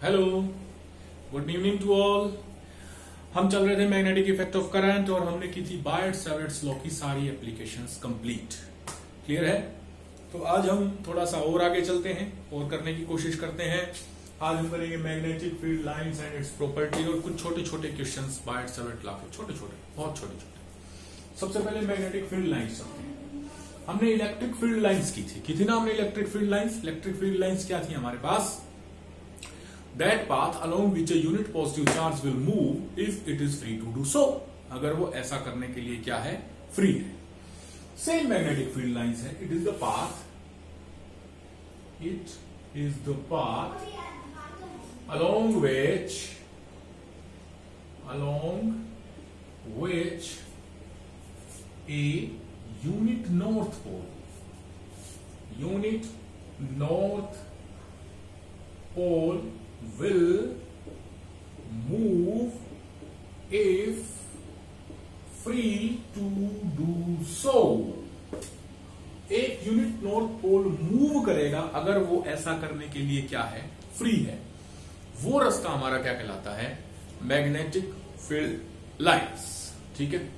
Hello, good evening to all. हम चल रहे थे मैग्नेटिक इफेक्ट ऑफ करंट और हमने की थी बायट-सैवर्ट्स लॉ की सारी एप्लीकेशंस कंप्लीट। क्लियर है? तो आज हम थोड़ा सा और आगे चलते हैं और करने की कोशिश करते हैं। आज हम करेंगे magnetic field lines and it's property और कुछ छोटे छोटे क्वेश्चंस बायट-सैवर्ट लॉ के, छोटे छोटे, बहुत छोटे छोटे। सबसे पहले मैग्नेटिक फील्ड लाइंस चलते हैं। हमने इलेक्ट्रिक फील्ड लाइंस की थी ना हमने electric field lines. Electric field lines क्या थी हमारे पास? That path along which a unit positive charge will move if it is free to do so. अगर वो ऐसा करने के लिए क्या है? फ्री है। सेम मैग्नेटिक फील्ड लाइंस है। It is the path along which a unit north pole will move if free to do so. एक यूनिट नॉर्थ पोल मूव करेगा अगर वो ऐसा करने के लिए क्या है? फ्री है। वो रास्ता हमारा क्या कहलाता है? Magnetic field lines. ठीक है,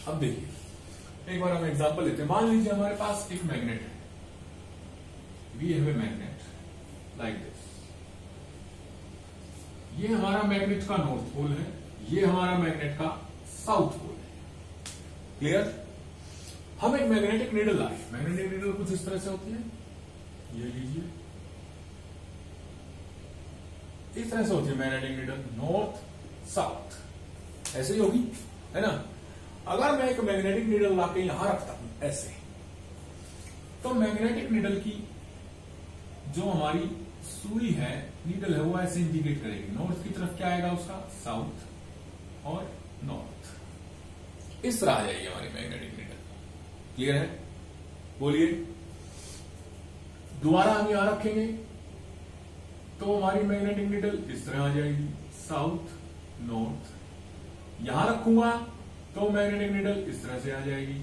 अब देखिए एक बार हम एग्जांपल लेते हैं। मान लीजिए हमारे पास एक मैग्नेट है। We have a magnet like this. ये हमारा मैग्नेट का नॉर्थ पोल है, ये हमारा मैग्नेट का साउथ पोल है। क्लियर? हम एक मैग्नेटिक नीडल लाए। मैग्नेटिक नीडल कुछ इस तरह से होती है, ये लीजिए, इस तरह से होती है मैग्नेटिक नीडल, नॉर्थ साउथ ऐसे ही होगी, है ना। अगर मैं एक मैग्नेटिक नीडल लाके यहां रखता हूं ऐसे, तो मैग्नेटिक नीडल की जो हमारी सुई है, नीडल है, वो ऐसे इंडिकेट करेगी। नॉर्थ की तरफ क्या आएगा उसका? साउथ और नॉर्थ। इस तरह आ जाएगी हमारी मैग्नेटिक नीडल। क्लियर है? बोलिए। दोबारा हम यहां रखेंगे तो हमारी मैग्नेटिक नीडल इस तरह आ जाएगी, साउथ नॉर्थ। यहां रखूंगा तो मैग्नेटिक नीडल इस तरह से आ जाएगी,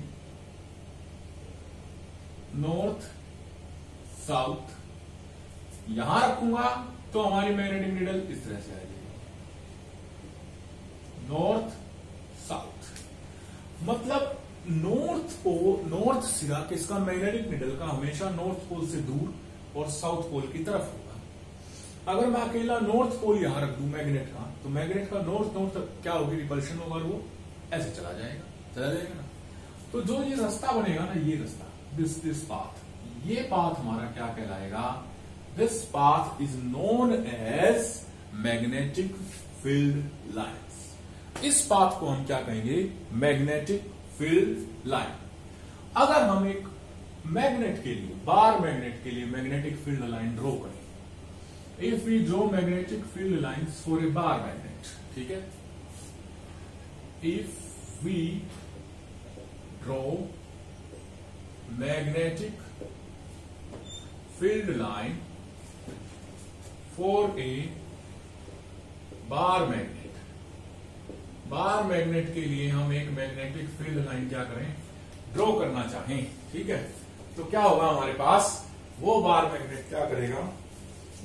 नॉर्थ साउथ। यहां रखूंगा तो हमारी मैग्नेटिक नीडल इस तरह से आ जाएगी, नॉर्थ साउथ। मतलब नॉर्थ सिरा किसका? मैग्नेटिक नीडल का हमेशा नॉर्थ पोल से दूर और साउथ पोल की तरफ होगा। अगर मैं अकेला नॉर्थ पोल यहां रख दूं मैग्नेट का, तो मैग्नेट का नॉर्थ क्या होगी? रिपल्शन होगा, वो ऐसे चला जाएगा ना। तो जो ये रास्ता बनेगा ना, ये रास्ता, दिस पाथ, ये पाथ हमारा क्या कहलाएगा? This path is known as magnetic field lines. इस पाथ को हम क्या कहेंगे? Magnetic field line. अगर हम एक मैग्नेट के लिए, बार मैग्नेट के लिए मैग्नेटिक फील्ड लाइन ड्रॉ करें, if we draw magnetic field lines for a bar magnet, ठीक है, if we draw magnetic field line for a bar magnet, bar magnet के लिए हम एक मैग्नेटिक फील्ड लाइन क्या करें? ड्रॉ करना चाहें, ठीक है, तो क्या होगा हमारे पास? वो बार मैग्नेट क्या करेगा?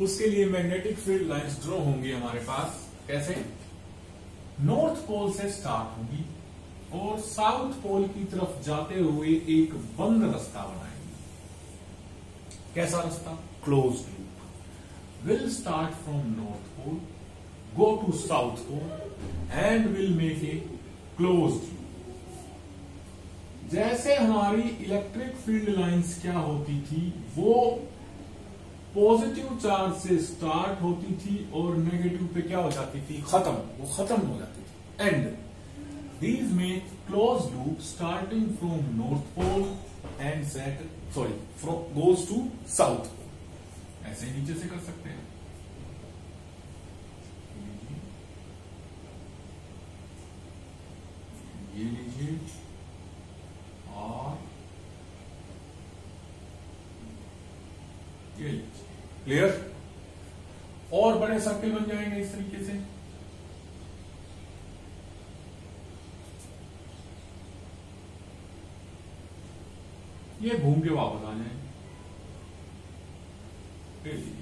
उसके लिए मैग्नेटिक फील्ड लाइंस ड्रॉ होंगी हमारे पास। कैसे? नॉर्थ पोल से स्टार्ट होगी और साउथ पोल की तरफ जाते हुए एक बंद रास्ता बनाएंगे। कैसा रास्ता? Closed loop. Will start from north pole, go to south pole and will make a closed loop. जैसे हमारी इलेक्ट्रिक फील्ड लाइंस क्या होती थी? वो पॉजिटिव चार्ज से स्टार्ट होती थी और नेगेटिव पे क्या हो जाती थी? खत्म। वो खत्म हो जाती थी। And these make closed loop starting from north pole and goes to south pole. ऐसे नीचे से कर सकते हैं। ये लीजिए और ये लीजिए। क्लियर? और बड़े सर्किल बन जाएंगे इस तरीके से। ये घूम के वापस आ जाएंगे।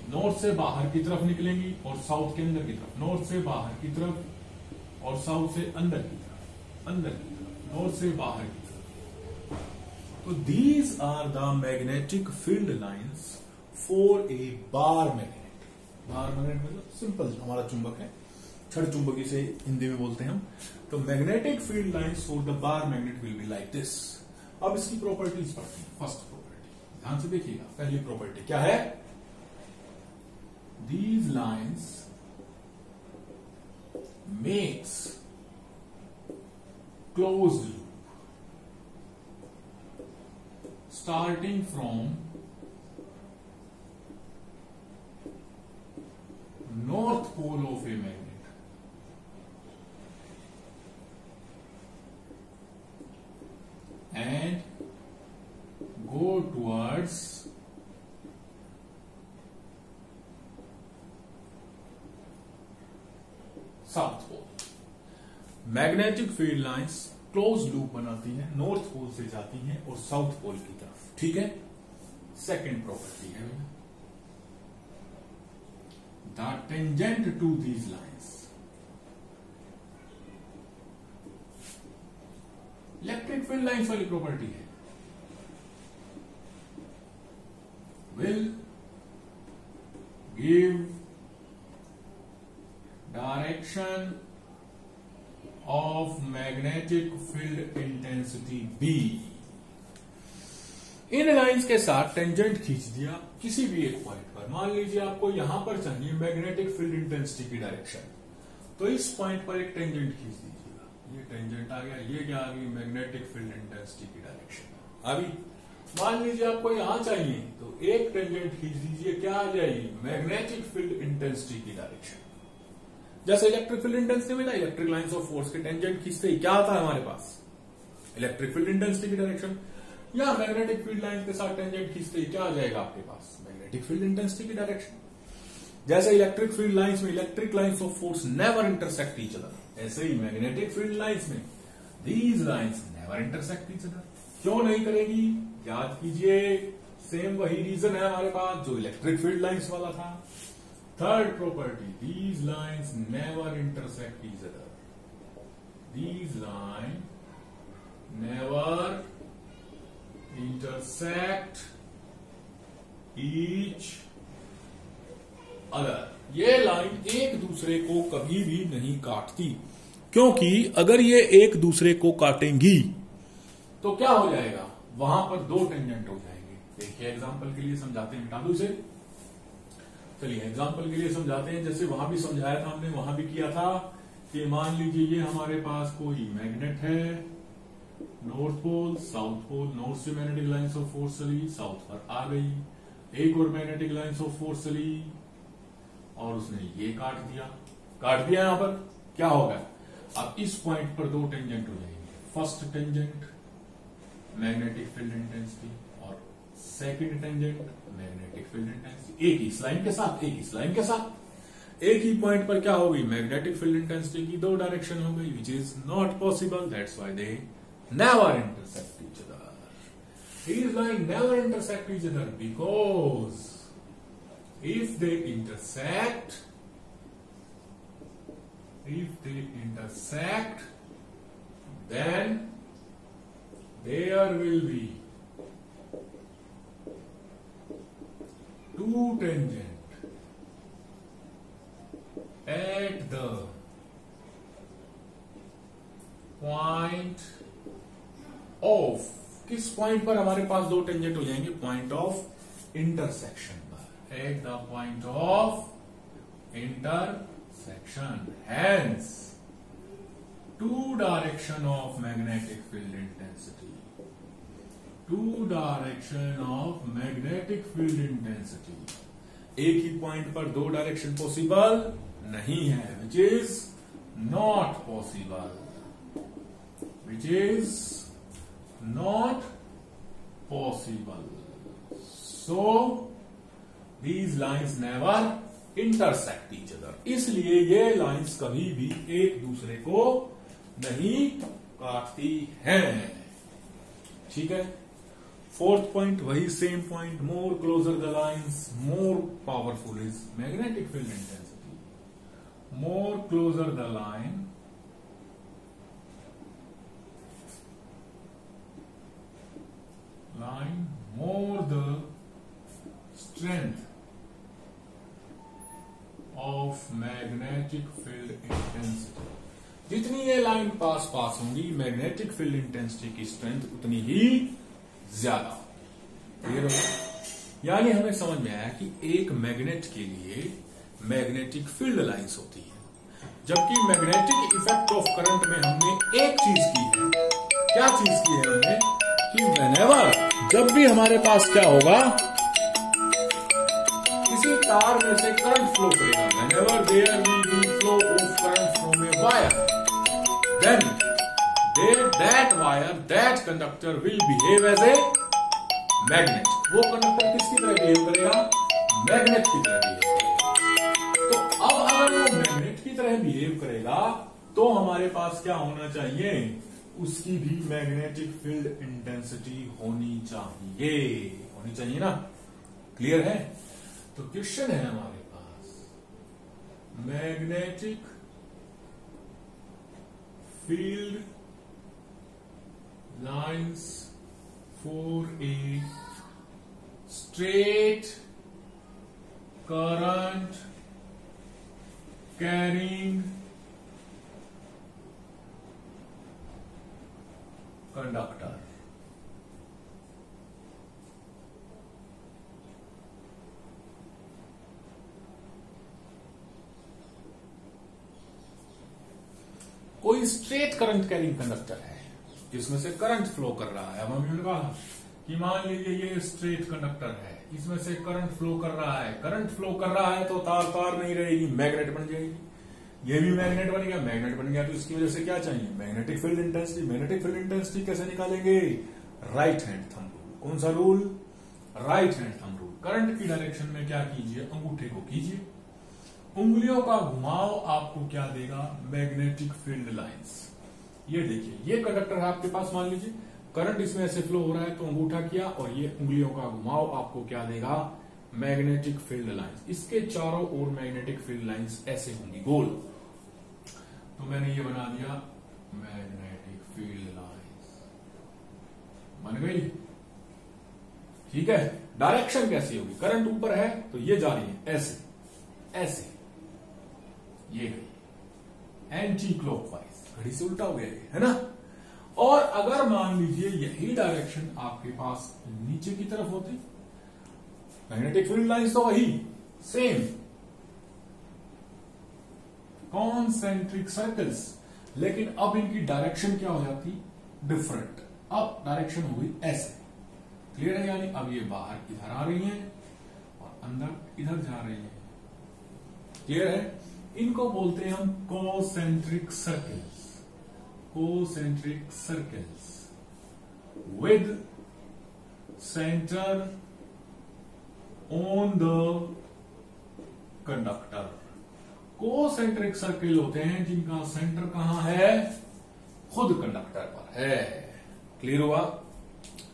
नॉर्थ से बाहर की तरफ निकलेंगी और साउथ के अंदर की तरफ, नॉर्थ से बाहर की तरफ और साउथ से अंदर की तरफ, अंदर की तरफ, नॉर्थ से बाहर की तरफ। तो these are the magnetic field lines for a bar magnet. Bar magnet मतलब सिंपल हमारा चुंबक है, छड़ चुंबकी से हिंदी में बोलते हैं हम। तो magnetic field lines for the bar magnet will be like this. अब इसकी प्रॉपर्टीज पढ़ते हैं। फर्स्ट प्रॉपर्टी ध्यान से देखिएगा, पहली प्रॉपर्टी क्या है? These lines makes closed loop starting from north pole of a magnet and go towards south pole. Magnetic field lines close loop बनाती हैं, नॉर्थ पोल से जाती हैं और साउथ पोल की तरफ। ठीक है, सेकेंड प्रॉपर्टी है the tangent to these lines. Electric field lines वाली प्रॉपर्टी है, will give direction of magnetic field intensity B। इन लाइंस के साथ टेंजेंट खींच दिया किसी भी एक पॉइंट पर। मान लीजिए आपको यहां पर चाहिए मैग्नेटिक फील्ड इंटेंसिटी की डायरेक्शन, तो इस पॉइंट पर एक टेंजेंट खींच दीजिएगा। ये टेंजेंट आ गया, ये क्या आ गई? मैग्नेटिक फील्ड इंटेंसिटी की डायरेक्शन। अभी मान लीजिए आपको यहां चाहिए तो एक टेंजेंट खींच दीजिए, क्या आ जाएगी? मैग्नेटिक फील्ड इंटेंसिटी की डायरेक्शन। जैसे इलेक्ट्रिक फील्ड इंटेंसिटी मिला, इलेक्ट्रिक लाइंस ऑफ फोर्स के टेंजेंट खींचते ही क्या आता है हमारे पास? इलेक्ट्रिक फील्ड इंटेंसिटी की डायरेक्शन। या मैग्नेटिक फील्ड लाइन के साथ टेंजेंट खींचते ही क्या आ जाएगा आपके पास? मैग्नेटिक फील्ड इंटेंसिटी की डायरेक्शन। जैसे इलेक्ट्रिक फील्ड लाइंस में electric lines of force never intersect each other, ऐसे ही मैग्नेटिक फील्ड लाइंस में these lines never intersect each other. क्यों नहीं करेगी? याद कीजिए, सेम वही रीजन है हमारे पास जो इलेक्ट्रिक फील्ड लाइंस वाला था। Third property, these lines never intersect each other. These lines never intersect each other. ये लाइन एक दूसरे को कभी भी नहीं काटती, क्योंकि अगर ये एक दूसरे को काटेंगी तो क्या हो जाएगा? वहां पर दो टेंजेंट हो जाएंगे। देखिए एग्जांपल के लिए समझाते हैं, मिटा दो इसे। चलिए एग्जाम्पल के लिए समझाते हैं। जैसे वहां भी समझाया था हमने, वहां भी किया था कि मान लीजिए ये हमारे पास कोई मैग्नेट है, north pole south pole, north से मैग्नेटिक लाइंस ऑफ फोर्स चली, साउथ पर आ गई, एक और मैग्नेटिक लाइंस ऑफ फोर्स चली और उसने ये काट दिया। यहां पर क्या होगा? अब इस पॉइंट पर दो टेंजेंट हो जाएंगे। First tangent magnetic field intensity और second tangent magnetic field intensity. एक ही लाइन के साथ, एक ही लाइन के साथ एक ही पॉइंट पर क्या हो गई? मैग्नेटिक फील्ड इंटेंसिटी की दो डायरेक्शन हो गई, विच is not possible. That's why they never intersect each other. These lines never intersect each other because if they intersect, then there will be two tangent at the point of, किस point पर हमारे पास दो tangent हो जाएंगे? Point of intersection पर, at the point of intersection. Hence two direction of magnetic field intensity, two direction of magnetic field intensity. एक ही पॉइंट पर दो डायरेक्शन पॉसिबल नहीं है, which is not possible, which is not possible. So these lines never intersect each other. इसलिए ये lines कभी भी एक दूसरे को नहीं काटती हैं। ठीक है, फोर्थ पॉइंट वही same point, more closer the lines more powerful is magnetic field intensity, more closer the line more the strength of magnetic field intensity। जितनी ये लाइन पास होंगी मैग्नेटिक फील्ड इंटेंसिटी की स्ट्रेंथ उतनी ही ज्यादा। क्लियर हो? यानी हमें समझ में आया कि एक मैग्नेट के लिए मैग्नेटिक फील्ड लाइंस होती है, जबकि मैग्नेटिक इफेक्ट ऑफ करंट में हमने एक चीज की है। क्या चीज की है हमने? कि व्हेनेवर, जब भी हमारे पास क्या होगा, किसी तार में से करंट फ्लो करेगा, whenever there will be flow of current from a wire, then that wire, that conductor will behave as a magnet. वो कंडक्टर किसकी तरह बिहेव करेगा? मैग्नेट की तरह बिहेव करेगा। तो अब अगर वो मैग्नेट की तरह बिहेव करेगा तो हमारे पास क्या होना चाहिए? उसकी भी मैग्नेटिक फील्ड इंटेंसिटी होनी चाहिए ना। क्लियर है? तो क्वेश्चन है हमारे पास, magnetic field lines for a straight current carrying conductor. कोई स्ट्रेट करंट कैरिंग कंडक्टर है जिसमें से करंट फ्लो कर रहा है। अब हमने कहा कि मान लीजिए ये स्ट्रेट कंडक्टर है, इसमें से करंट फ्लो कर रहा है। करंट फ्लो कर रहा है तो तार नहीं रहेगी, मैग्नेट बन जाएगी। ये भी मैग्नेट बन गया, मैग्नेट बन गया तो इसकी वजह से क्या चाहिए? Magnetic field intensity. Magnetic field intensity कैसे निकालेंगे? Right hand thumb rule. कौन सा rule? Right hand thumb rule. Current की डायरेक्शन में क्या कीजिए? अंगूठे को कीजिए, उंगलियों का घुमाव आपको क्या देगा? Magnetic field lines. ये देखिए, ये कंडक्टर है आपके पास, मान लीजिए करंट इसमें ऐसे फ्लो हो रहा है तो अंगूठा किया और ये उंगलियों का घुमाव आपको क्या देगा? Magnetic field lines. इसके चारों ओर मैग्नेटिक फील्ड लाइंस ऐसे होंगी गोल। तो मैंने ये बना दिया मैग्नेटिक फील्ड लाइंस, बन गई। ठीक है, डायरेक्शन कैसी होगी? करंट ऊपर है तो ये जा रही है ऐसे, ये गई एंटी क्लॉकवाइज, घड़ी से उल्टा हो गया है ना। और अगर मान लीजिए यही डायरेक्शन आपके पास नीचे की तरफ होती, मैग्नेटिक फील्ड लाइंस तो वही सेम कॉन्सेंट्रिक सर्कल्स, लेकिन अब इनकी डायरेक्शन क्या हो जाती? डिफरेंट। अब डायरेक्शन हो गई ऐसे। क्लियर है? यानी अब ये बाहर इधर आ रही है और अंदर इधर जा रही है। क्लियर है? इनको बोलते हैं हम concentric circles. Concentric circles with centre on the conductor. Concentric circle होते हैं जिनका सेंटर कहां है? खुद कंडक्टर पर है। क्लियर हुआ?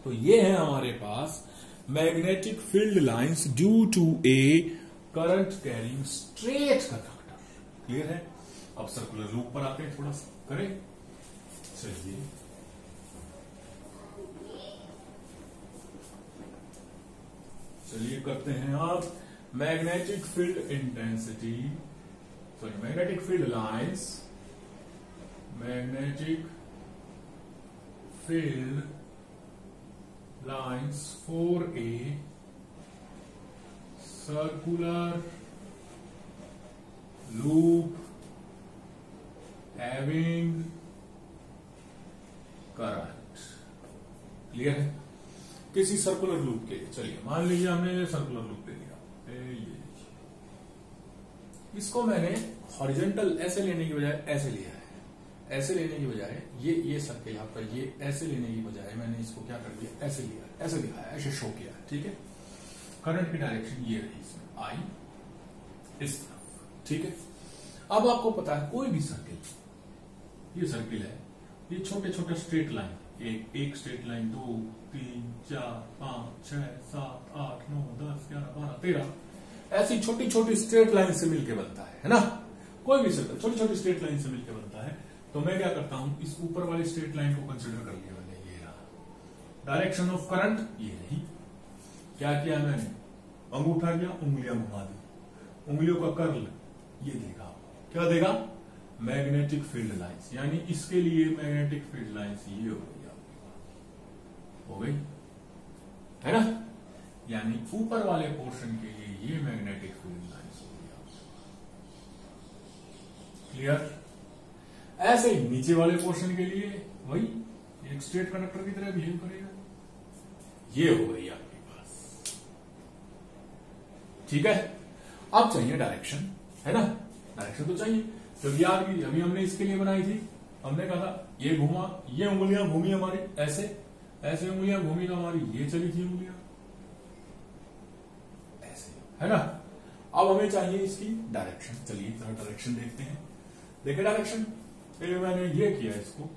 तो ये है हमारे पास magnetic field lines due to a current carrying straight conductor. Clear है? अब सर्कुलर लूप पर आते हैं, थोड़ा सा करें। चलिए करते हैं आप magnetic field intensity, sorry magnetic field lines, magnetic field lines for a circular loop having current. Clear है? किसी सर्कुलर लूप के लिए, चलिए मान लीजिए हमने ये सर्कुलर लूप ले लिया, ये इसको मैंने हॉरिजॉन्टल ऐसे लेने की बजाय ऐसे लिया है। ऐसे लेने की बजाय ये सर्कल आपका ये ऐसे लेने की बजाय मैंने इसको क्या कर दिया? ऐसे लिया, ऐसे दिखाया, ऐसे शो किया। ठीक है? करंट की डायरेक्शन ये रही, इसमें आई इस तरफ। ठीक है? अब आपको पता है कोई भी सर्किल, ये सर्किल है, ये छोटे छोटे स्ट्रेट लाइन एक स्ट्रेट लाइन 2 3 4 5 6 7 8 9 10 11 12 13 ऐसी छोटी छोटी स्ट्रेट लाइन से मिलकर बनता है ना। कोई भी सर्कल छोटी छोटी स्ट्रेट लाइन से मिलकर बनता है। तो मैं क्या करता हूं, इस ऊपर वाली स्ट्रेट लाइन को कंसिडर कर लिया मैंने, ये रहा। डायरेक्शन ऑफ करंट ये नहीं, क्या किया मैंने, अंगूठा गया, उंगलियां घुमा दी, उंगलियों का कर्ल ये देगा, क्या देगा, मैग्नेटिक फील्ड लाइंस। यानी इसके लिए मैग्नेटिक फील्ड लाइंस ये हो गई, हो गई है ना। यानी ऊपर वाले पोर्शन के लिए ये मैग्नेटिक फील्ड लाइंस हो गया। क्लियर। ऐसे ही नीचे वाले पोर्शन के लिए वही एक स्ट्रेट कंडक्टर की तरह बिहेव करेगा। ये हो गई आपके पास, ठीक है। अब चाहिए डायरेक्शन, है ना। डायरेक्शन तो चाहिए, तो याद कीजिए अभी हमने इसके लिए बनाई थी, हमने कहा था ये घुमा, ये उंगलियां घूमी हमारी ऐसे, ऐसे उंगलियां घूमी ना हमारी, ये चली थी उंगलियां ऐसे, है ना। अब हमें चाहिए इसकी डायरेक्शन। चलिए जरा डायरेक्शन देखते हैं। देखिए डायरेक्शन, मैंने ये किया इसको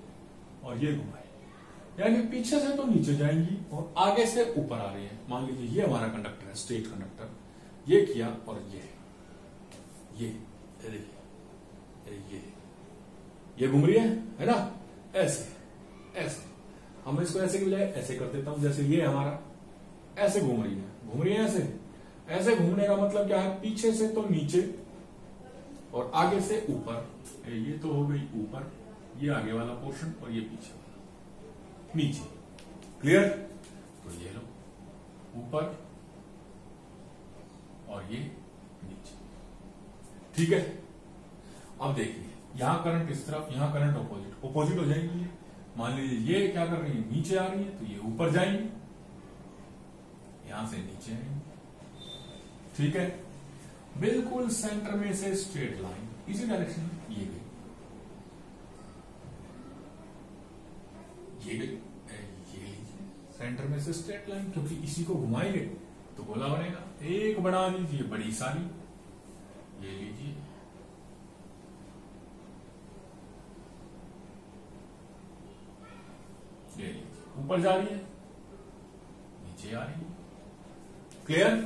और ये घुमाई, यानी पीछे से तो नीचे जाएंगी और आगे से ऊपर आ रही है। मान लीजिए ये हमारा कंडक्टर है, स्ट्रेट कंडक्टर, ये किया और ये देखिए ये घूम रही है ना, ऐसे ऐसे। हम इसको ऐसे की बजाय ऐसे कर देता हूं, जैसे ये हमारा ऐसे घूम रही है ऐसे। ऐसे घूमने का मतलब क्या है, पीछे से तो नीचे और आगे से ऊपर। ये तो हो गई ऊपर, ये आगे वाला पोर्शन और ये पीछे वाला नीचे। क्लियर। तो ये लो ऊपर और ये नीचे, ठीक है। अब देखिए यहां करंट इस तरफ, यहां करंट ऑपोजिट हो जाएगी। मान लीजिए ये क्या कर रही है, नीचे आ रही है, तो ये ऊपर जाएंगी, यहां से नीचे आएंगे, ठीक है। बिल्कुल सेंटर में से स्ट्रेट लाइन इसी डायरेक्शन में ये गई, ये लीजिए सेंटर में से स्ट्रेट लाइन, क्योंकि इसी को घुमाएंगे तो गोला बनेगा। एक बना दीजिए बड़ी सारी, ये लीजिए, ये लीजिए, ऊपर जा रही है, नीचे आ रही है। क्लियर।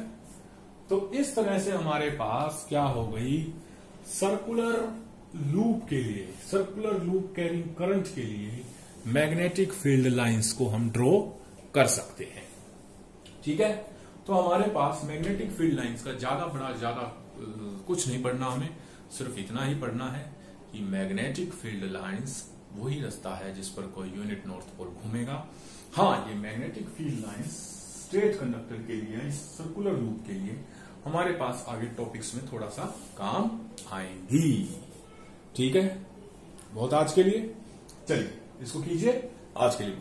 तो इस तरह से हमारे पास क्या हो गई, सर्कुलर लूप के लिए, सर्कुलर लूप कैरिंग करंट के लिए मैग्नेटिक फील्ड लाइंस को हम ड्रॉ कर सकते हैं, ठीक है। तो हमारे पास मैग्नेटिक फील्ड लाइंस का ज्यादा कुछ नहीं पढ़ना, हमें सिर्फ इतना ही पढ़ना है कि मैग्नेटिक फील्ड लाइंस वही रास्ता है जिस पर कोई यूनिट नॉर्थ पोल घूमेगा। हाँ, ये magnetic field lines straight conductor के लिए, इस सर्कुलर लूप के लिए हमारे पास आगे टॉपिक्स में थोड़ा सा काम आएंगी, ठीक है। बहुत आज के लिए, चलिए इसको कीजिए, आज के लिए